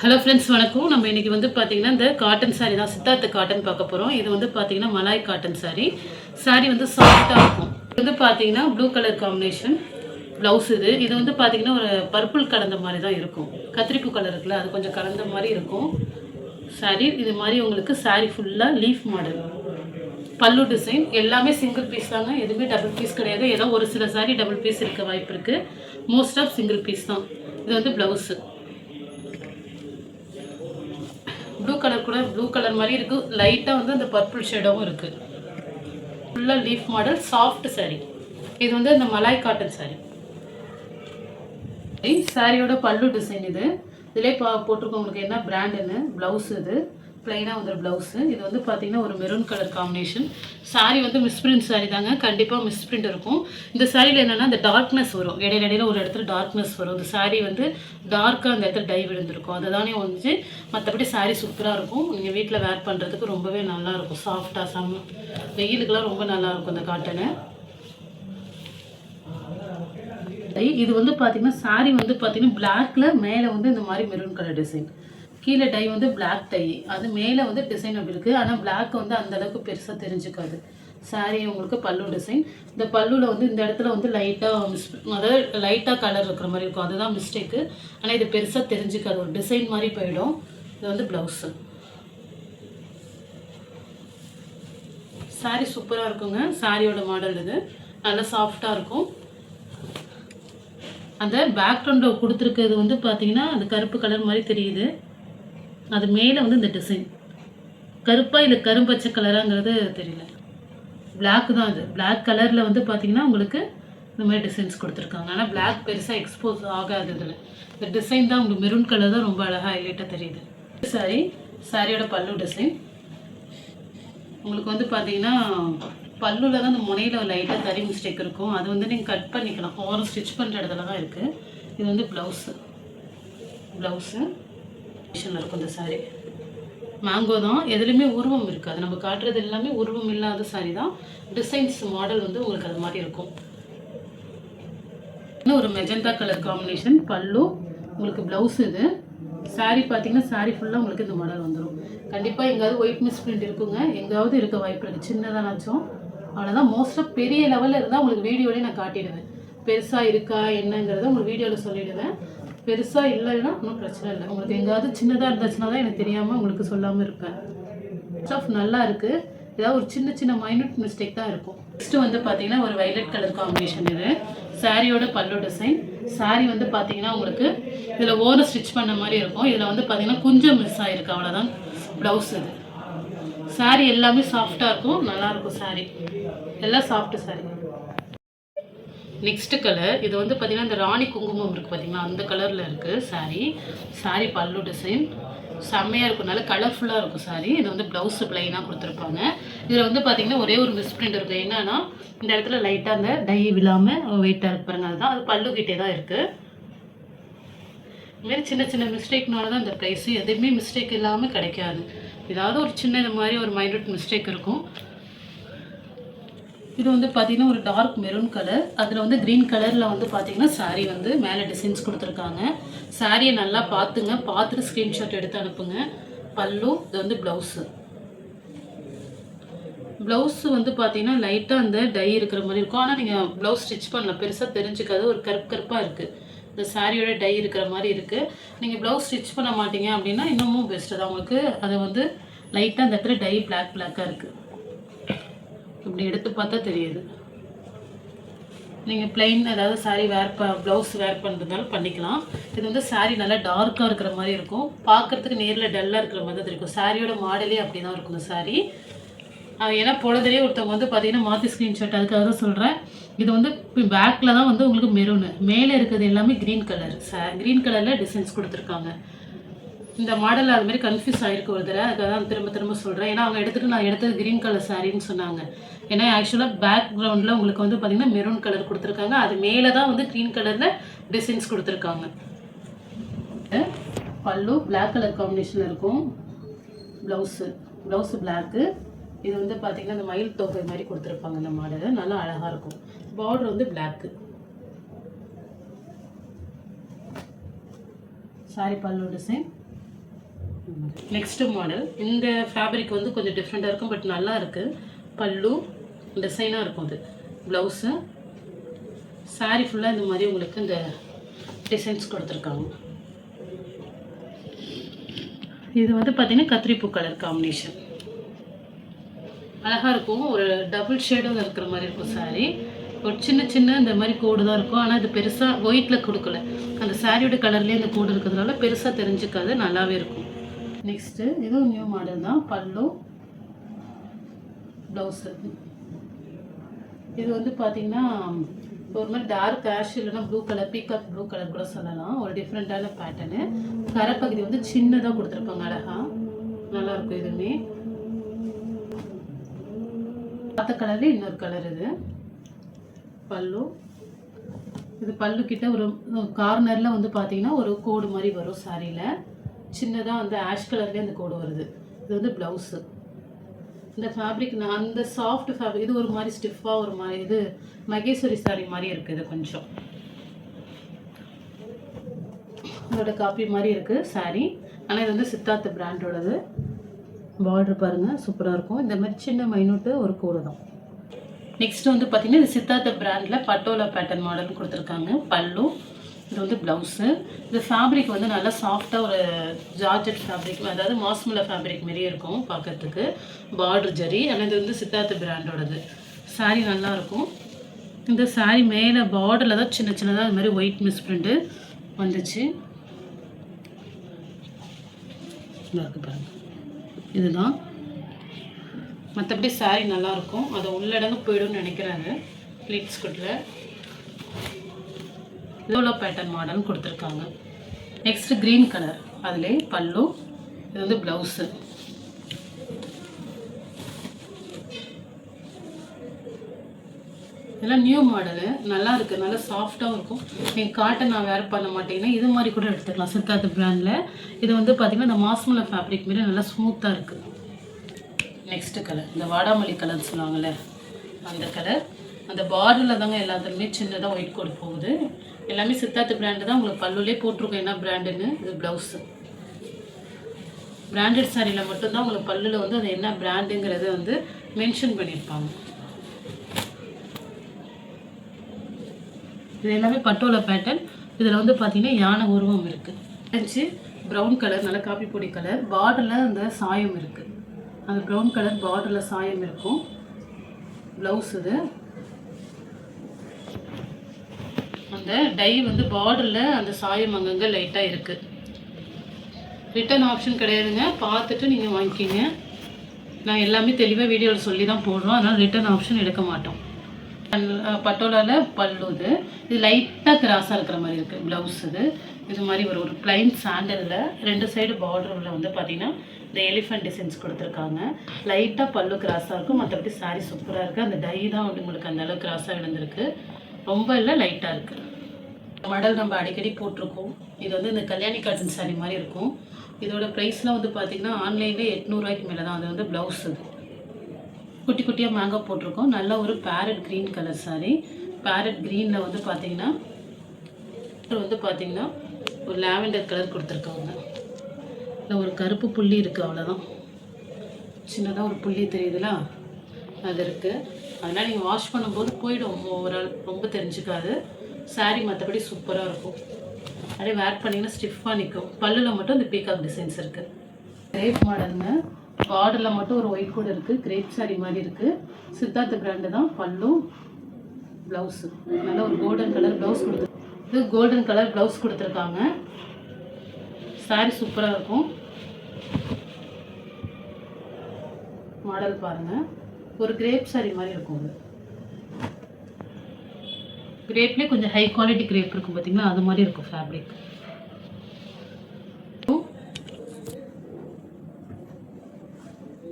Hello friends, வணக்கம். நம்ம இன்றைக்கி வந்து பார்த்திங்கன்னா இந்த காட்டன் சாரீ தான், சித்தார்த்த காட்டன் பார்க்க போகிறோம். இது வந்து பார்த்திங்கன்னா மலாய் காட்டன் சாரீ வந்து சாஃப்டாக இருக்கும். இது வந்து பார்த்திங்கன்னா ப்ளூ கலர் காம்பினேஷன் ப்ளவுஸ். இது வந்து பார்த்திங்கன்னா ஒரு பர்பிள் கலந்த மாதிரி தான் இருக்கும். கத்திரிப்பூ கலர் இருக்குல்ல, அது கொஞ்சம் கலந்த மாதிரி இருக்கும் சாரீ. இது மாதிரி உங்களுக்கு சாரீ ஃபுல்லாக லீஃப் மாடல், பல்லு டிசைன். எல்லாமே சிங்கிள் பீஸ் தாங்க, எதுவுமே டபுள் பீஸ் கிடையாது. ஏதோ ஒரு சில சாரீ டபுள் பீஸ் இருக்க வாய்ப்பு இருக்குது. மோஸ்ட் ஆஃப் சிங்கிள் பீஸ் தான். இது வந்து ப்ளவுஸு ப்ளூ கலர், கூட ப்ளூ கலர் மாதிரி இருக்குது. லைட்டாக வந்து அந்த பர்பிள் ஷேடாகவும் இருக்குது. ஃபுல்லாக லீஃப் மாடல் சாஃப்ட் சாரீ. இது வந்து இந்த மலாய் காட்டன் சாரீ. சாரியோட பல்லு டிசைன் இது. இதிலே போட்டிருக்கோம் உங்களுக்கு என்ன பிராண்டுன்னு. ப்ளவுஸ் இது ப்ளைனாக வந்து ப்ளவுஸு. இது வந்து பார்த்திங்கன்னா ஒரு மெரூன் கலர் காம்பினேஷன். சாரீ வந்து மிஸ்பிரிண்ட் சாரீ தாங்க, கண்டிப்பாக மிஸ்பிரிண்ட் இருக்கும். இந்த சாரியில் என்னென்னா இந்த டார்க்னஸ் வரும், இடையில ஒரு இடத்துல டார்க்னஸ் வரும். இந்த சாரீ வந்து டார்க்காக அந்த இடத்துல டை விழுந்திருக்கும், அதை தானே வந்து. மற்றபடி சாரீ சூப்பராக இருக்கும். நீங்கள் வீட்டில் வேர் பண்ணுறதுக்கு ரொம்பவே நல்லாயிருக்கும். சாஃப்டாக வெயிலுக்கெல்லாம் ரொம்ப நல்லாயிருக்கும் இந்த காட்டனு. இது வந்து பார்த்திங்கன்னா சாரீ வந்து பார்த்திங்கன்னா பிளாக்ல மேலே வந்து இந்த மாதிரி மெரூன் கலர் டிசைன், கீழே டை வந்து பிளாக் டை, அது மேலே வந்து டிசைன் அப்படி இருக்குது. ஆனால் பிளாக் வந்து அந்தளவுக்கு பெருசாக தெரிஞ்சுக்காது. சாரீ உங்களுக்கு பல்லு டிசைன். இந்த பல்லுவில் வந்து இந்த இடத்துல வந்து லைட்டாக அதாவது லைட்டாக கலர் இருக்கிற மாதிரி இருக்கும், அதுதான் மிஸ்டேக்கு. ஆனால் இது பெருசாக தெரிஞ்சுக்காது, ஒரு டிசைன் மாதிரி போயிடும். இது வந்து ப்ளவுஸு. சாரீ சூப்பராக இருக்குங்க. சாரியோட மாடல் இது நல்லா சாஃப்டாக இருக்கும். அந்த பேக்ரவுண்டில் கொடுத்துருக்கிறது வந்து பார்த்திங்கன்னா அது கருப்பு கலர் மாதிரி தெரியுது. அது மேலே வந்து இந்த டிசைன் கருப்பாக இல்லை கரும்பச்சை கலராங்கிறது தெரியல. பிளாக் தான் அது. பிளாக் கலரில் வந்து பார்த்திங்கன்னா உங்களுக்கு இந்த மாதிரி டிசைன்ஸ் கொடுத்துருக்காங்க. ஆனால் பிளாக் பெருசாக எக்ஸ்போஸ் ஆகாது. இதில் இந்த டிசைன் தான் உங்களுக்கு மெரூன் கலர் தான் ரொம்ப அழகாக ஹைலைட்டாக தெரியுது. சாரியோட பல்லு டிசைன் உங்களுக்கு வந்து பார்த்திங்கன்னா பல்லுவில் தான் இந்த முனையில் லைட்டாக தறி மிஸ்டேக் இருக்கும். அது வந்து நீங்கள் கட் பண்ணிக்கலாம், ஓரம் ஸ்டிச் பண்ணுற இடத்துல தான் இருக்குது. இது வந்து ப்ளவுஸு இருக்கும். இந்த சாரீ மேங்கோ தான், எதுலேயுமே உருவம் இருக்காது. நம்ம காட்டுறது எல்லாமே உருவம் இல்லாத சாரீ தான். டிசைன்ஸ் மாடல் வந்து உங்களுக்கு அது மாதிரி இருக்கும். இன்னும் ஒரு மெஜந்தா கலர் காம்பினேஷன் பல்லு, உங்களுக்கு ப்ளவுஸ். இது சாரீ பார்த்தீங்கன்னா சாரீ ஃபுல்லாக உங்களுக்கு இந்த மாடல் வந்துடும். கண்டிப்பாக எங்கேயாவது ஒயிட் மிஸ் பிரிண்ட் இருக்குங்க, எங்கேயாவது இருக்க வாய்ப்பு இருக்குது. சின்னதானாச்சும் அவ்வளோதான். மோஸ்ட்டாக பெரிய லெவலில் இருந்தால் உங்களுக்கு வீடியோலேயே நான் காட்டிடுவேன். பெருசாக இருக்கா என்னங்கிறத உங்களுக்கு வீடியோவில் சொல்லிவிடுவேன். பெருசாக இல்லைன்னா ஒன்றும் பிரச்சனை இல்லை. உங்களுக்கு எங்கேயாவது சின்னதாக இருந்துச்சுன்னா தான் எனக்கு தெரியாமல் உங்களுக்கு சொல்லாமல் இருப்பேன். ஸ்டஃப் நல்லா இருக்குது. ஏதாவது ஒரு சின்ன மைனூட் மிஸ்டேக் தான் இருக்கும். நெக்ஸ்ட்டு வந்து பார்த்தீங்கன்னா ஒரு வைலட் கலர் காம்பினேஷன். இது சாரியோட பல்லு டிசைன். சாரீ வந்து பார்த்தீங்கன்னா உங்களுக்கு இதில் ஓரம் ஸ்டிச் பண்ண மாதிரி இருக்கும். இதில் வந்து பார்த்தீங்கன்னா கொஞ்சம் மிஸ் ஆகிருக்கு, அவ்வளோதான். ப்ளவுஸ் இது. சாரீ எல்லாமே சாஃப்டாக இருக்கும், நல்லாயிருக்கும். சாரீ எல்லாம் சாஃப்ட்டு சாரீ. நெக்ஸ்ட்டு கலர் இது வந்து பார்த்திங்கன்னா இந்த ராணி குங்குமம் இருக்குது பார்த்திங்கன்னா, அந்த கலரில் இருக்குது சாரீ பல்லு டிசைன் செம்மையாக இருக்கும், நல்லா கலர்ஃபுல்லாக இருக்கும் சாரீ. இது வந்து ப்ளவுஸு ப்ளைனாக கொடுத்துருப்பாங்க. இதில் வந்து பார்த்திங்கன்னா ஒரே ஒரு மிஸ்பிரிண்ட் இருக்குது. என்னன்னா இந்த இடத்துல லைட்டாக அந்த டை விழாமல் வெயிட்டாக இருக்கு பாருங்க, அதுதான். அது பல்லுக்கிட்டே தான் இருக்குது. இதுமாரி சின்ன மிஸ்டேக்னால தான் இந்த ப்ரைஸு. எதுவுமே மிஸ்டேக் இல்லாமல் கிடைக்காது. ஏதாவது ஒரு சின்ன இந்த மாதிரி ஒரு மைனூட் மிஸ்டேக் இருக்கும். இது வந்து பார்த்திங்கன்னா ஒரு டார்க் மெரூன் கலர், அதில் வந்து க்ரீன் கலரில் வந்து பார்த்திங்கன்னா சாரீ வந்து மேலே டிசைன்ஸ் கொடுத்துருக்காங்க. சாரியை நல்லா பார்த்துட்டு ஸ்க்ரீன்ஷாட் எடுத்து அனுப்புங்க. பல்லு இது வந்து ப்ளவுஸு வந்து பார்த்திங்கன்னா லைட்டாக அந்த டை இருக்கிற மாதிரி இருக்கும். ஆனால் நீங்கள் ப்ளவுஸ் ஸ்டிச் பண்ணலாம், பெருசாக தெரிஞ்சுக்காது. ஒரு கருப்பாக இருக்குது. இந்த சாரியோட டை இருக்கிற மாதிரி இருக்குது. நீங்கள் ப்ளவுஸ் ஸ்டிச் பண்ண மாட்டீங்க அப்படின்னா இன்னமும் பெஸ்ட்டு தான் உங்களுக்கு. அது வந்து லைட்டாக அந்த இடத்துல டை பிளாக்காக இருக்குது. இப்படி எடுத்து பார்த்தா தெரியுது. நீங்கள் பிளெயின் ஏதாவது சாரீ ப்ளவுஸ் வேர் பண்ணுறதுனால பண்ணிக்கலாம். இது வந்து சாரீ நல்லா டார்க்காக இருக்கிற மாதிரி இருக்கும், பார்க்குறதுக்கு நேரில் டல்லாக இருக்கிற மாதிரி தான் இருக்கும். சாரியோட மாடலே அப்படி தான் இருக்கும் இந்த சாரீ. ஏன்னா பொழுதுலேயே ஒருத்தவங்க வந்து பார்த்தீங்கன்னா மாற்றி ஸ்க்ரீன்ஷாட், அதுக்காக தான் சொல்கிறேன். இது வந்து பேக்கில் தான் வந்து உங்களுக்கு மெரூனு, மேலே இருக்கிறது எல்லாமே க்ரீன் கலர். க்ரீன் கலரில் டிசைன்ஸ் கொடுத்துருக்காங்க. இந்த மாடலில் அது மாதிரி கன்ஃபியூஸ் ஆகிருக்கு ஒரு தடவை, அதுக்காக தான் திரும்ப சொல்கிறேன். ஏன்னா அவங்க நான் எடுத்தது க்ரீன் கலர் சாரின்னு சொன்னாங்க. ஏன்னா ஆக்சுவலாக பேக்ரவுண்டில் உங்களுக்கு வந்து பார்த்திங்கன்னா மெரூன் கலர் கொடுத்துருக்காங்க, அது மேலே தான் வந்து க்ரீன் கலரில் டிசைன்ஸ் கொடுத்துருக்காங்க. பல்லு பிளாக் கலர் காம்பினேஷனில் இருக்கும். Blouse black. இது வந்து பார்த்திங்கன்னா இந்த மயில் தொகை மாதிரி கொடுத்துருப்பாங்க. இந்த மாடலு நல்லா அழகாக இருக்கும். பார்டர் வந்து பிளாக்கு. சாரி பல்லு டிசைன். Next model. இந்த ஃபேப்ரிக் வந்து கொஞ்சம் டிஃப்ரெண்ட்டாக இருக்கும், பட் நல்லா இருக்குது. பல்லு டிசைனாக இருக்கும். அது ப்ளவுஸு. சாரீ ஃபுல்லாக இந்த மாதிரி உங்களுக்கு இந்த டிசைன்ஸ் கொடுத்துருக்காங்க. இது வந்து பார்த்திங்கன்னா கத்திரிப்பூ கலர் காம்பினேஷன் அழகாக இருக்கும். ஒரு டபுள் ஷேடும் இருக்கிற மாதிரி இருக்கும் சாரீ. ஒரு சின்ன இந்த மாதிரி கோடு தான் இருக்கும். ஆனால் இது பெருசாக ஒயிட்டில் கொடுக்கல. அந்த சாரியோட கலர்லேயே இந்த கோடு இருக்கிறதுனால பெருசாக தெரிஞ்சுக்காது, நல்லாவே இருக்கும். நெக்ஸ்ட்டு இதுவும் நியூ மாடல் தான். பல்லு ப்ளவுஸு. இது வந்து பார்த்திங்கன்னா ஒரு மாதிரி டார்க் ஆஷ் இல்லைனா blue colour, peacock blue colour கூட சொல்லலாம். ஒரு டிஃப்ரெண்ட்டான பேட்டர்னு. கரைப்பகுதி வந்து சின்னதாக கொடுத்துருப்பாங்க, அழகாக நல்லாயிருக்கும். இதுவுமே பார்த்த கலர்லேயே இன்னொரு கலர். இது பல்லு. இது பல்லு கிட்ட ஒரு கார்னரில் வந்து பார்த்தீங்கன்னா ஒரு கோடு மாதிரி வரும். சாரியில் சின்னதாக வந்து ஆஷ் கலர்லேயே அந்த கோடு வருது. இது வந்து ப்ளவுஸு. இந்த ஃபேப்ரிக் அந்த சாஃப்ட் ஃபேப்ரிக். இது ஒரு மாதிரி ஸ்டிஃபாக ஒரு மாதிரி, இது மகேஸ்வரி சாரி மாதிரி இருக்குது. இது கொஞ்சம் அதோட காப்பி மாதிரி இருக்குது சாரி. ஆனால் இது வந்து சித்தார்த்த பிராண்டோடது. பார்டர் பாருங்கள், சூப்பராக இருக்கும். இந்த மாதிரி சின்ன மைனூட்டு ஒரு கோடு தான். நெக்ஸ்ட் வந்து பார்த்திங்கன்னா இது சித்தார்த்த பிராண்டில் பட்டோலா பேட்டர்ன் மாடல் கொடுத்துருக்காங்க. பல்லு. இது வந்து ப்ளவுஸு. இந்த ஃபேப்ரிக் வந்து நல்லா சாஃப்டாக ஒரு ஜார்ஜெட் ஃபேப்ரிக், அதாவது மாஸ்மலா ஃபேப்ரிக் மாரியே இருக்கும் பார்க்கறதுக்கு. பார்டர் ஜரி. ஆனால் இது வந்து சித்தார்த்த பிராண்டோடது. சாரீ நல்லாயிருக்கும். இந்த சாரீ மேலே பார்டரில் தான் சின்னதாக அது மாதிரி ஒயிட் மிஸ் பிரிண்ட்டு வந்துச்சு. இருக்கு பாருங்கள், இதுதான். மற்றபடி சாரீ நல்லாயிருக்கும். அதை உள்ளடங்கு போய்டும்னு நினைக்கிறாங்க. ப்ளீட்ஸ் குட்டில் லோலோ பேட்டர்ன் மாடல் கொடுத்துருக்காங்க. Next green colour. அதிலே பல்லு. இது வந்து ப்ளவுஸு. இதெல்லாம் நியூ மாடலு. நல்லா இருக்குது, நல்லா சாஃப்டாகவும் இருக்கும். நீங்கள் காட்டன் நான் வேர் பண்ண மாட்டேங்கன்னா இது மாதிரி கூட எடுத்துக்கலாம். சித்தார்த்த பிராண்டில் இது வந்து பார்த்திங்கன்னா இந்த மாஸ்மலா ஃபேப்ரிக் மாரி நல்லா ஸ்மூத்தாக இருக்குது. நெக்ஸ்ட்டு கலர் இந்த வாடாமல்லி கலர் சொல்லுவாங்கள்ல, அந்த கலர். அந்த பார்டரில் தாங்க எல்லாத்துலேயுமே சின்னதாக ஒயிட் கோட் போகுது. எல்லாமே சித்தார்த்த பிராண்டு தான். உங்களுக்கு பல்லுலேயே போட்டிருக்கோம் என்ன பிராண்டுன்னு. இது ப்ளவுஸு. பிராண்டட் சாரியில் மட்டும்தான் உங்களுக்கு பல்லில் வந்து அது என்ன பிராண்டுங்கிறத வந்து மென்ஷன் பண்ணியிருப்பாங்க. இது எல்லாமே பட்டோலா பேட்டர்ன். இதில் வந்து பார்த்திங்கன்னா யானை உருவம் இருக்குது. ப்ரௌன் கலர், நல்லா காப்பி பொடி கலர். பார்டரில் அந்த சாயம் இருக்குது. அந்த ப்ரௌன் கலர் பார்டரில் சாயம் இருக்கும். ப்ளவுஸ். இது அந்த டை வந்து பார்டரில் அந்த சாயம் அங்கங்கே லைட்டாக இருக்குது. ரிட்டன் ஆப்ஷன் கிடையாதுங்க, பார்த்துட்டு நீங்கள் வாங்கிக்கிங்க. நான் எல்லாமே தெளிவாக வீடியோவில் சொல்லி தான் போடுறோம், அதனால் ரிட்டன் ஆப்ஷன் எடுக்க மாட்டோம். பட்டோலாவில் பல்லு. இது லைட்டாக கிராஸாக இருக்கிற மாதிரி இருக்குது ப்ளவுஸ். இது மாதிரி ஒரு பிளைன் சாண்டலில் 2 சைடு பார்டரில் வந்து பார்த்திங்கன்னா இந்த எலிஃபென்ட் டிசைன்ஸ் கொடுத்துருக்காங்க. லைட்டாக பல்லு கிராஸாக இருக்கும். மற்றபடி சாரீ சூப்பராக இருக்குது. அந்த டை தான் வந்து உங்களுக்கு அந்தளவுக்கு கிராஸாக விழுந்திருக்கு. ரொம்ப இல்லை, லைட்டாக இருக்குது. மாடல் நம்ம அடிக்கடி போட்டிருக்கோம். இது வந்து இந்த கல்யாணி காட்டன் சாரீ மாதிரி இருக்கும். இதோட ப்ரைஸ்லாம் வந்து பார்த்திங்கன்னா ஆன்லைனில் 800 ரூபாய்க்கு மேலே தான். அது வந்து ப்ளவுஸ். குட்டி குட்டியாக மேங்கோ போட்டிருக்கோம். நல்ல ஒரு parrot green colour sari. Parrot க்ரீனில் வந்து பார்த்திங்கன்னா ஒரு லாவெண்டர் கலர் கொடுத்துருக்காங்க. இல்லை ஒரு கருப்பு புள்ளி இருக்குது, அவ்வளோதான். சின்னதாக ஒரு புள்ளி தெரியுதுல, அது இருக்குது. அதனால் நீங்கள் வாஷ் பண்ணும்போது போய்டும், ஓவரால் ரொம்ப தெரிஞ்சுக்காது. சாரீ மற்றபடி சூப்பராக இருக்கும். அப்படியே வேர் பண்ணிங்கன்னா ஸ்டிஃபாக நிற்கும். பல்லில் மட்டும் இந்த பீகாக் டிசைன்ஸ் இருக்குது. கிரேப் மாடலுங்க. பார்டரில் மட்டும் ஒரு ஒயிட் கூட இருக்குது. கிரேப் சாரீ மாதிரி இருக்குது. சித்தார்த்த பிராண்டு தான். பல்லு, ப்ளவுஸு. நல்ல ஒரு கோல்டன் கலர் ப்ளவுஸ் இது கோல்டன் கலர் ப்ளவுஸ் கொடுத்துருக்காங்க. சாரீ சூப்பராக இருக்கும். மாடல் பாருங்கள், ஒரு கிரேப் சாரீ மாதிரி இருக்கும். அது கிரேப்லேயே கொஞ்சம் ஹை குவாலிட்டி கிரேப் இருக்கும் பார்த்தீங்களா, அது மாதிரி இருக்கும் ஃபேப்ரிக்.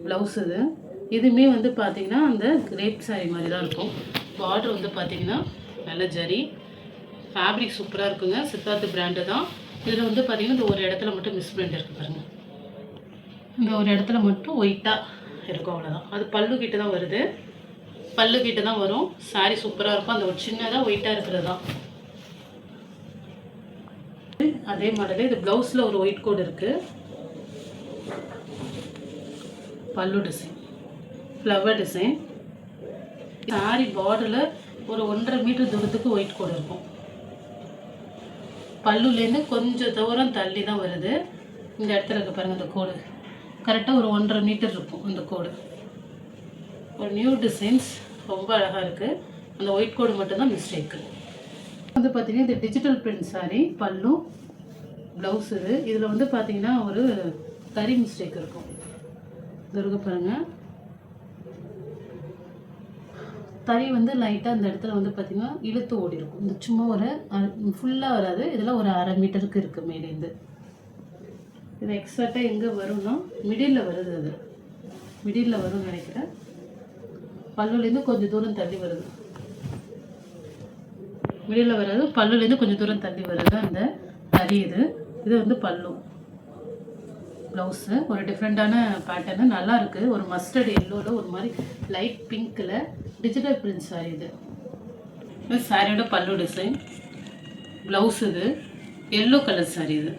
ப்ளவுஸ். இதுவுமே வந்து பார்த்திங்கன்னா அந்த கிரேப் சாரீ மாதிரி தான் இருக்கும். பார்டர் வந்து பார்த்திங்கன்னா நல்ல ஜரி. ஃபேப்ரிக் சூப்பராக இருக்குங்க. சித்தார்த்த பிராண்டு தான். இதில் வந்து பார்த்திங்கன்னா இந்த ஒரு இடத்துல மட்டும் மிஸ் பிரிண்ட் இருக்குது பாருங்கள். இந்த ஒரு இடத்துல மட்டும் ஒயிட்டாக இருக்கும், அவ்வளோதான். அது பல்லு கிட்ட தான் வருது. பல்லு கிட்ட தான் வரும். சாரீ சூப்பராக இருக்கும். அந்த ஒரு சின்னதாக ஒயிட்டாக இருக்கிறது தான். அதே மாடலே இது ப்ளவுஸில் ஒரு ஒயிட் கோட் இருக்குது. பல்லு டிசைன், ஃப்ளவர் டிசைன். சாரி பார்டரில் ஒரு 1.5 மீட்டர் தூரத்துக்கு ஒயிட் கோடு இருக்கும். பல்லுலேருந்து கொஞ்சம் தூரம் தள்ளி தான் வருது. இந்த இடத்துல இருக்க பாருங்கள், அந்த கோடு கரெக்டாக ஒரு 1.5 மீட்டர் இருக்கும். அந்த கோடு ஒரு நியூ டிசைன்ஸ், ரொம்ப அழகாக இருக்குது. அந்த ஒயிட் கோடு மட்டும்தான் மிஸ்டேக்கு. வந்து பார்த்திங்கன்னா இது டிஜிட்டல் பிரிண்ட் சாரீ, பல்லு ப்ளவுஸ். இதில் வந்து பார்த்திங்கன்னா ஒரு தறி மிஸ்டேக் இருக்கும். இது இருக்க பாருங்கள், தறி வந்து லைட்டாக அந்த இடத்துல வந்து பார்த்திங்கன்னா இழுத்து ஓடி இருக்கும். இந்த சும்மா ஒரு ஃபுல்லாக வராது, இதில் ஒரு 1/2 மீட்டருக்கு இருக்குது மேலேருந்து. இது எக்ஸாக்டாக எங்கே வரும்னா மிடில் வருது. அது மிடில் வரும்னு நினைக்கிறேன். பல்லுலேருந்து கொஞ்சம் தூரம் தள்ளி வருது. மிடில் வராது, பல்லுலேருந்து கொஞ்சம் தூரம் தள்ளி வருது அந்த தறி. இது வந்து பல்லு. ப்ளவுஸு ஒரு டிஃப்ரெண்ட்டான பேட்டர்னு, நல்லா இருக்குது. ஒரு மஸ்டர்ட் எல்லோவில் ஒரு மாதிரி லைட் பிங்க்கில் டிஜிட்டல் பிரிண்ட் சாரீ. இது சாரியோட பல்லு டிசைன். ப்ளவுஸ் இது எல்லோ கலர் சாரீ. இது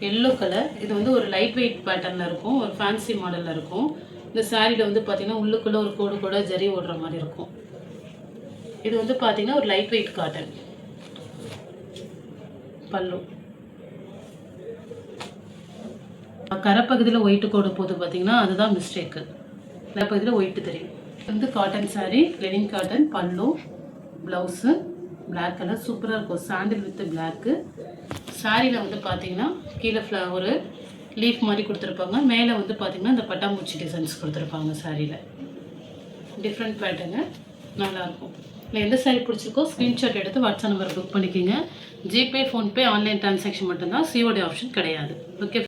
எல்லோ கலர். இது வந்து ஒரு லைட் வெயிட் பேட்டர்னில் இருக்கும், ஒரு ஃபேன்சி மாடலில் இருக்கும். இந்த சாரியில் வந்து பார்த்திங்கன்னா உள்ளுக்குள்ளே ஒரு கோடு கூட ஜரி ஓடுற மாதிரி இருக்கும். இது வந்து பார்த்திங்கன்னா ஒரு லைட் வெயிட் காட்டன். பல்லு கரைப்பகுதியில் ஒயிட்டு கோடு போது பார்த்திங்கன்னா அதுதான் மிஸ்டேக்கு. கரைப்பகுதியில் ஒயிட்டு தெரியும். வந்து காட்டன் சாரீ, லெனின் காட்டன். பல்லு, ப்ளவுஸு பிளாக் கலர், சூப்பராக இருக்கும். சாண்டில் வித் பிளாக்கு. சாரியில் வந்து பார்த்திங்கன்னா கீழே ஒரு லீஃப் மாதிரி கொடுத்துருப்பாங்க. மேலே வந்து பார்த்திங்கன்னா இந்த பட்டாம்பூச்சி டிசைன்ஸ் கொடுத்துருப்பாங்க. சாரியில் டிஃப்ரெண்ட் பேட்டர்னு, நல்லாயிருக்கும். இல்லை எந்த சாரீ பிடிச்சிருக்கோ ஸ்க்ரீன்ஷாட் எடுத்து வாட்ஸ்அப் நம்பர் புக் பண்ணிக்கோங்க. ஜிபே, ஃபோன்பே, ஆன்லைன் ட்ரான்சாக்ஷன் மட்டும்தான், சிஓடி ஆப்ஷன் கிடையாது. ஓகே.